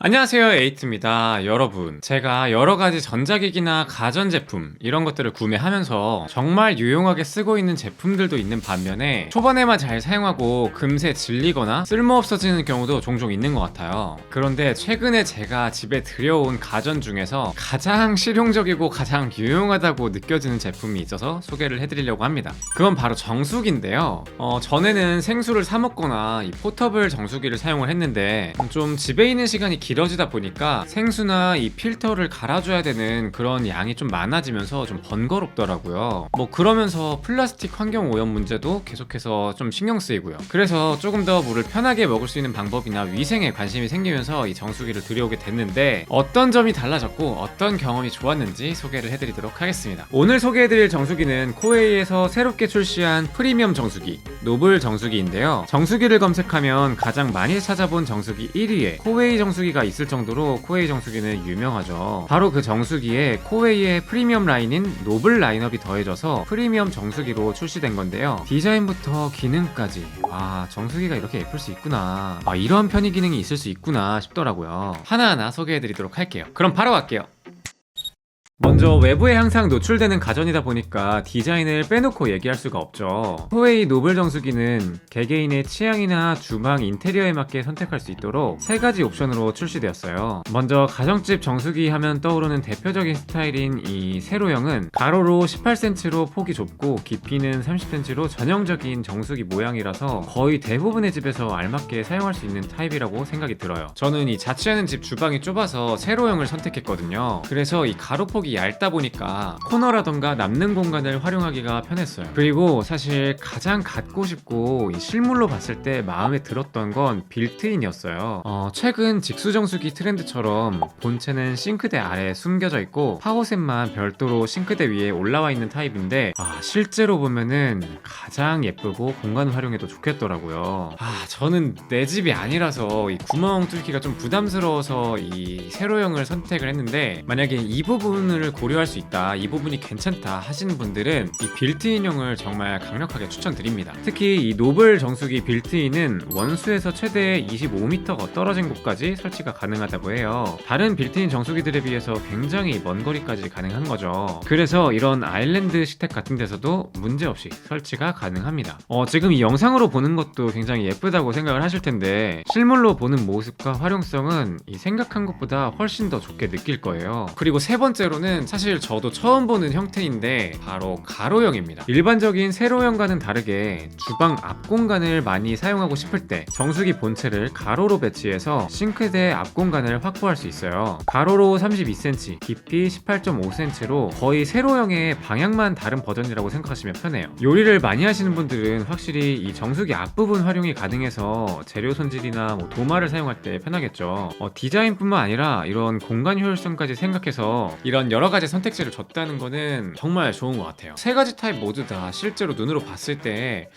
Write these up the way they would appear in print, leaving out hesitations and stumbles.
안녕하세요, 에이트입니다. 여러분, 제가 여러가지 전자기기나 가전제품 이런 것들을 구매하면서 정말 유용하게 쓰고 있는 제품들도 있는 반면에 초반에만 잘 사용하고 금세 질리거나 쓸모없어지는 경우도 종종 있는 것 같아요. 그런데 최근에 제가 집에 들여온 가전 중에서 가장 실용적이고 가장 유용하다고 느껴지는 제품이 있어서 소개를 해드리려고 합니다. 그건 바로 정수기인데요. 전에는 생수를 사 먹거나 이 포터블 정수기를 사용을 했는데 좀 집에 있는 시간이 길어지다 보니까 생수나 이 필터를 갈아줘야 되는 그런 양이 좀 많아지면서 좀 번거롭더라고요. 그러면서 플라스틱 환경 오염 문제도 계속해서 좀 신경 쓰이고요. 그래서 조금 더 물을 편하게 먹을 수 있는 방법이나 위생에 관심이 생기면서 이 정수기를 들여오게 됐는데 어떤 점이 달라졌고 어떤 경험이 좋았는지 소개를 해드리도록 하겠습니다. 오늘 소개해드릴 정수기는 코웨이에서 새롭게 출시한 프리미엄 정수기 노블 정수기인데요. 정수기를 검색하면 가장 많이 찾아본 정수기 1위에 코웨이 정수기가 있을 정도로 코웨이 정수기는 유명하죠. 바로 그 정수기에 코웨이의 프리미엄 라인인 노블 라인업이 더해져서 프리미엄 정수기로 출시된 건데요. 디자인부터 기능까지 정수기가 이렇게 예쁠 수 있구나, 이런 편의 기능이 있을 수 있구나 싶더라고요. 하나하나 소개해드리도록 할게요. 그럼 바로 갈게요. 먼저 외부에 항상 노출되는 가전이다 보니까 디자인을 빼놓고 얘기할 수가 없죠. 코웨이 노블 정수기는 개개인의 취향이나 주방 인테리어에 맞게 선택할 수 있도록 3가지 옵션으로 출시되었어요. 먼저 가정집 정수기 하면 떠오르는 대표적인 스타일인 이 세로형은 가로로 18cm로 폭이 좁고 깊이는 30cm로 전형적인 정수기 모양이라서 거의 대부분의 집에서 알맞게 사용할 수 있는 타입이라고 생각이 들어요. 저는 이 자취하는 집 주방이 좁아서 세로형을 선택했거든요. 그래서 이 가로폭이 얇다 보니까 코너라던가 남는 공간을 활용하기가 편했어요. 그리고 사실 가장 갖고 싶고 실물로 봤을 때 마음에 들었던 건 빌트인이었어요. 최근 직수정수기 트렌드처럼 본체는 싱크대 아래에 숨겨져 있고 파워셋만 별도로 싱크대 위에 올라와 있는 타입인데 실제로 보면은 가장 예쁘고 공간 활용에도 좋겠더라고요. 저는 내 집이 아니라서 이 구멍 뚫기가 좀 부담스러워서 이 세로형을 선택을 했는데, 만약에 이 부분을 고려할 수 있다, 이 부분이 괜찮다 하시는 분들은 이 빌트인형을 정말 강력하게 추천드립니다. 특히 이 노블 정수기 빌트인은 원수에서 최대 25m가 떨어진 곳까지 설치가 가능하다고 해요. 다른 빌트인 정수기들에 비해서 굉장히 먼 거리까지 가능한 거죠. 그래서 이런 아일랜드 식탁 같은 데서도 문제없이 설치가 가능합니다. 지금 이 영상으로 보는 것도 굉장히 예쁘다고 생각을 하실 텐데 실물로 보는 모습과 활용성은 이 생각한 것보다 훨씬 더 좋게 느낄 거예요. 그리고 세 번째로는 사실 저도 처음 보는 형태인데 바로 가로형입니다. 일반적인 세로형과는 다르게 주방 앞 공간을 많이 사용하고 싶을 때 정수기 본체를 가로로 배치해서 싱크대 앞 공간을 확보할 수 있어요. 가로로 32cm, 깊이 18.5cm로 거의 세로형의 방향만 다른 버전이라고 생각하시면 편해요. 요리를 많이 하시는 분들은 확실히 이 정수기 앞부분 활용이 가능해서 재료 손질이나 도마를 사용할 때 편하겠죠. 디자인뿐만 아니라 이런 공간 효율성까지 생각해서 이런 여러가지 선택지를 줬다는 거는 정말 좋은 것 같아요. 3가지 타입 모두 다 실제로 눈으로 봤을 때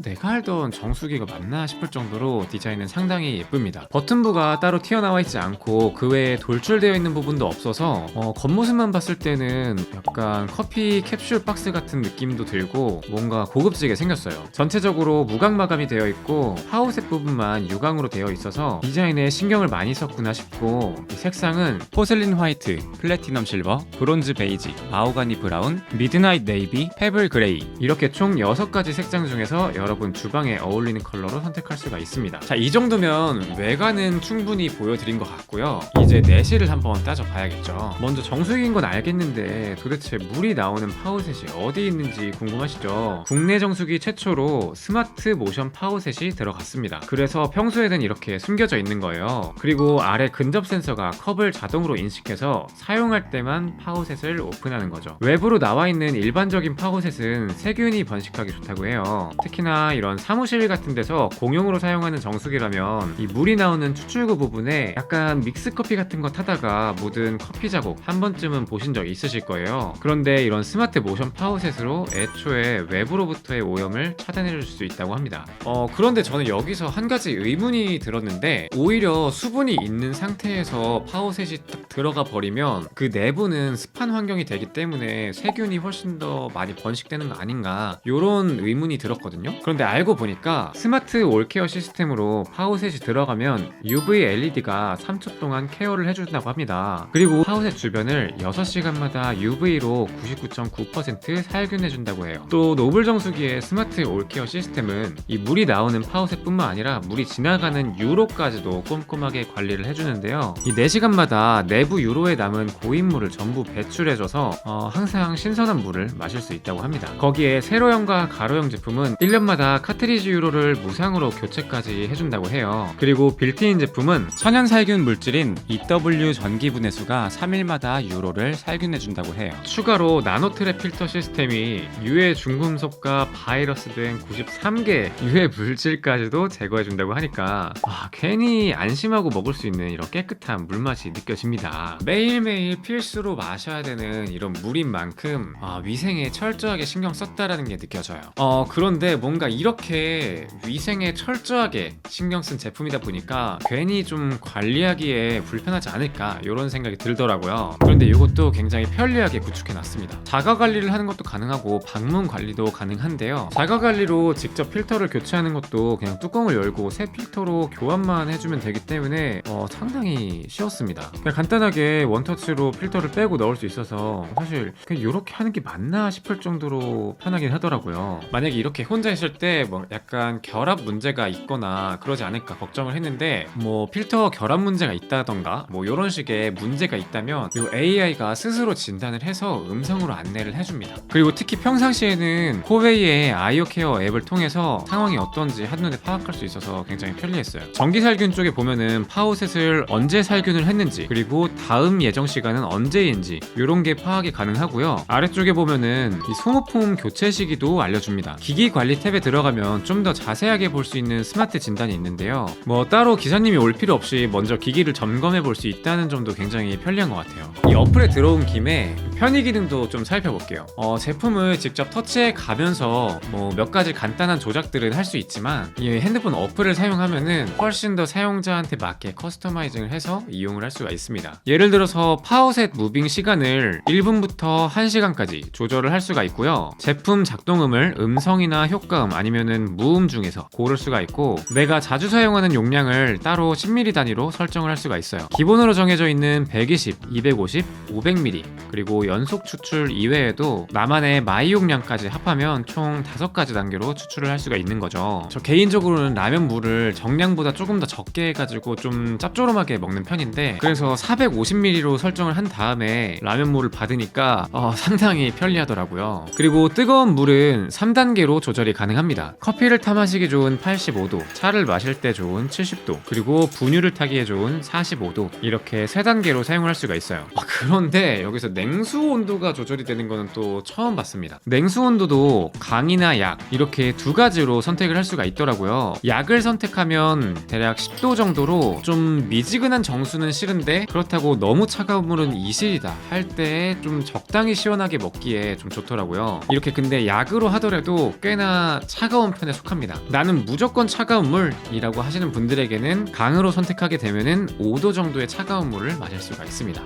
내가 알던 정수기가 맞나 싶을 정도로 디자인은 상당히 예쁩니다. 버튼부가 따로 튀어나와 있지 않고 그 외에 돌출되어 있는 부분도 없어서 겉모습만 봤을 때는 약간 커피 캡슐 박스 같은 느낌도 들고 뭔가 고급지게 생겼어요. 전체적으로 무광 마감이 되어 있고 파우셋 부분만 유광으로 되어 있어서 디자인에 신경을 많이 썼구나 싶고, 이 색상은 포슬린 화이트, 플래티넘 실버, 브론즈 베이지, 마호가니 브라운, 미드나잇 네이비, 페블 그레이, 이렇게 총 6가지 색상 중에서 여러분 주방에 어울리는 컬러로 선택할 수가 있습니다. 자, 이 정도면 외관은 충분히 보여드린 것 같고요. 이제 내실을 한번 따져봐야겠죠. 먼저 정수기인 건 알겠는데 도대체 물이 나오는 파워셋이 어디 있는지 궁금하시죠? 국내 정수기 최초로 스마트 모션 파워셋이 들어갔습니다. 그래서 평소에는 이렇게 숨겨져 있는 거예요. 그리고 아래 근접 센서가 컵을 자동으로 인식해서 사용할 때만 파워셋을 오픈하는 거죠. 외부로 나와 있는 일반적인 파워셋은 세균이 번식하기 좋다고 해요. 특히나 이런 사무실 같은 데서 공용으로 사용하는 정수기라면 이 물이 나오는 추출구 부분에 약간 믹스커피 같은 거 타다가 묻은 커피 자국 한 번쯤은 보신 적 있으실 거예요. 그런데 이런 스마트 모션 파워셋으로 애초에 외부로부터의 오염을 차단해 줄 수 있다고 합니다. 그런데 저는 여기서 한 가지 의문이 들었는데, 오히려 수분이 있는 상태에서 파워셋이 딱 들어가 버리면 그 내부 대부분은 습한 환경이 되기 때문에 세균이 훨씬 더 많이 번식되는 거 아닌가 요런 의문이 들었거든요. 그런데 알고 보니까 스마트 올케어 시스템으로 파우셋이 들어가면 UV LED가 3초 동안 케어를 해준다고 합니다. 그리고 파우셋 주변을 6시간마다 UV로 99.9% 살균해준다고 해요. 또 노블 정수기의 스마트 올케어 시스템은 이 물이 나오는 파우셋뿐만 아니라 물이 지나가는 유로까지도 꼼꼼하게 관리를 해주는데요. 이 4시간마다 내부 유로에 남은 고인물을 전부 배출해줘서 항상 신선한 물을 마실 수 있다고 합니다. 거기에 세로형과 가로형 제품은 1년마다 카트리지 유로를 무상으로 교체까지 해준다고 해요. 그리고 빌트인 제품은 천연 살균 물질인 EW 전기 분해수가 3일마다 유로를 살균해준다고 해요. 추가로 나노트랩 필터 시스템이 유해 중금속과 바이러스 등 93개 유해 물질까지도 제거해준다고 하니까 괜히 안심하고 먹을 수 있는 이런 깨끗한 물맛이 느껴집니다. 매일매일 필수로 마셔야 되는 이런 물인 만큼 위생에 철저하게 신경 썼다라는 게 느껴져요. 그런데 뭔가 이렇게 위생에 철저하게 신경 쓴 제품이다 보니까 괜히 좀 관리하기에 불편하지 않을까 이런 생각이 들더라고요. 그런데 이것도 굉장히 편리하게 구축해놨습니다. 자가 관리를 하는 것도 가능하고 방문 관리도 가능한데요. 자가 관리로 직접 필터를 교체하는 것도 그냥 뚜껑을 열고 새 필터로 교환만 해주면 되기 때문에 상당히 쉬웠습니다. 그냥 간단하게 원터치로 필터를 빼고 넣을 수 있어서 사실 그냥 이렇게 하는 게 맞나 싶을 정도로 편하긴 하더라고요. 만약에 이렇게 혼자 있을 때 뭐 약간 결합 문제가 있거나 그러지 않을까 걱정을 했는데 뭐 필터 결합 문제가 있다던가 뭐 이런 식의 문제가 있다면 이 AI가 스스로 진단을 해서 음성으로 안내를 해줍니다. 그리고 특히 평상시에는 코웨이의 아이오케어 앱을 통해서 상황이 어떤지 한눈에 파악할 수 있어서 굉장히 편리했어요. 전기살균 쪽에 보면은 파우셋을 언제 살균을 했는지 그리고 다음 예정 시간은 언제인지 이런 게 파악이 가능하고요. 아래쪽에 보면은 이 소모품 교체 시기도 알려줍니다. 기기 관리 탭에 들어가면 좀 더 자세하게 볼 수 있는 스마트 진단이 있는데요. 뭐 따로 기사님이 올 필요 없이 먼저 기기를 점검해 볼 수 있다는 점도 굉장히 편리한 것 같아요. 이 어플에 들어온 김에 편의 기능도 좀 살펴볼게요. 제품을 직접 터치해 가면서 뭐 몇 가지 간단한 조작들은 할 수 있지만 이 핸드폰 어플을 사용하면은 훨씬 더 사용자한테 맞게 커스터마이징을 해서 이용을 할 수가 있습니다. 예를 들어서 파우셋 무빙 시간을 1분부터 1시간까지 조절을 할 수가 있고요. 제품 작동음을 음성이나 효과음 아니면은 무음 중에서 고를 수가 있고 내가 자주 사용하는 용량을 따로 10ml 단위로 설정을 할 수가 있어요. 기본으로 정해져 있는 120, 250, 500ml 그리고 연속 추출 이외에도 나만의 마이 용량까지 합하면 총 5가지 단계로 추출을 할 수가 있는 거죠. 저 개인적으로는 라면 물을 정량보다 조금 더 적게 해가지고 좀 짭조름하게 먹는 편인데 그래서 450ml로 설정을 한 다음에 라면 물을 받으니까 상당히 편리하더라고요. 그리고 뜨거운 물은 3단계로 조절이 가능합니다. 커피를 타 마시기 좋은 85도, 차를 마실 때 좋은 70도, 그리고 분유를 타기에 좋은 45도 이렇게 3단계로 사용을 할 수가 있어요. 그런데 여기서 냉수 온도가 조절이 되는 거는 또 처음 봤습니다. 냉수 온도도 강이나 약 이렇게 2가지로 선택을 할 수가 있더라고요. 약을 선택하면 대략 10도 정도로 좀 미지근한 정수는 싫은데 그렇다고 너무 차가운 물은 이실이다 할 때 좀 적당히 시원하게 먹기에 좀 좋더라고요. 이렇게 근데 약으로 하더라도 꽤나 차가운 편에 속합니다. 나는 무조건 차가운 물이라고 하시는 분들에게는 강으로 선택하게 되면은 5도 정도의 차가운 물을 마실 수가 있습니다.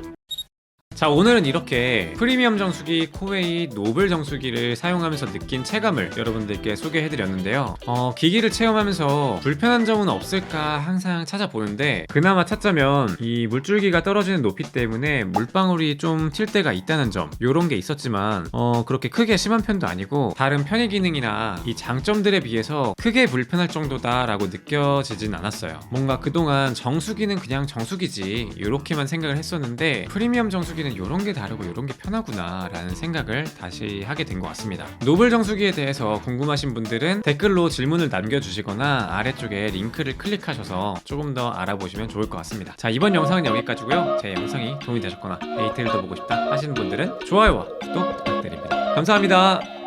자, 오늘은 이렇게 프리미엄 정수기 코웨이 노블 정수기를 사용하면서 느낀 체감을 여러분들께 소개해드렸는데요. 기기를 체험하면서 불편한 점은 없을까 항상 찾아보는데 그나마 찾자면 이 물줄기가 떨어지는 높이 때문에 물방울이 좀 튈 때가 있다는 점 요런 게 있었지만 그렇게 크게 심한 편도 아니고 다른 편의 기능이나 이 장점들에 비해서 크게 불편할 정도다 라고 느껴지진 않았어요. 뭔가 그동안 정수기는 그냥 정수기지 이렇게만 생각을 했었는데 프리미엄 정수기는 이런 게 다르고 이런 게 편하구나 라는 생각을 다시 하게 된 것 같습니다. 노블 정수기에 대해서 궁금하신 분들은 댓글로 질문을 남겨주시거나 아래쪽에 링크를 클릭하셔서 조금 더 알아보시면 좋을 것 같습니다. 자, 이번 영상은 여기까지고요. 제 영상이 도움이 되셨거나 데이트를 더 보고 싶다 하시는 분들은 좋아요와 구독 부탁드립니다. 감사합니다.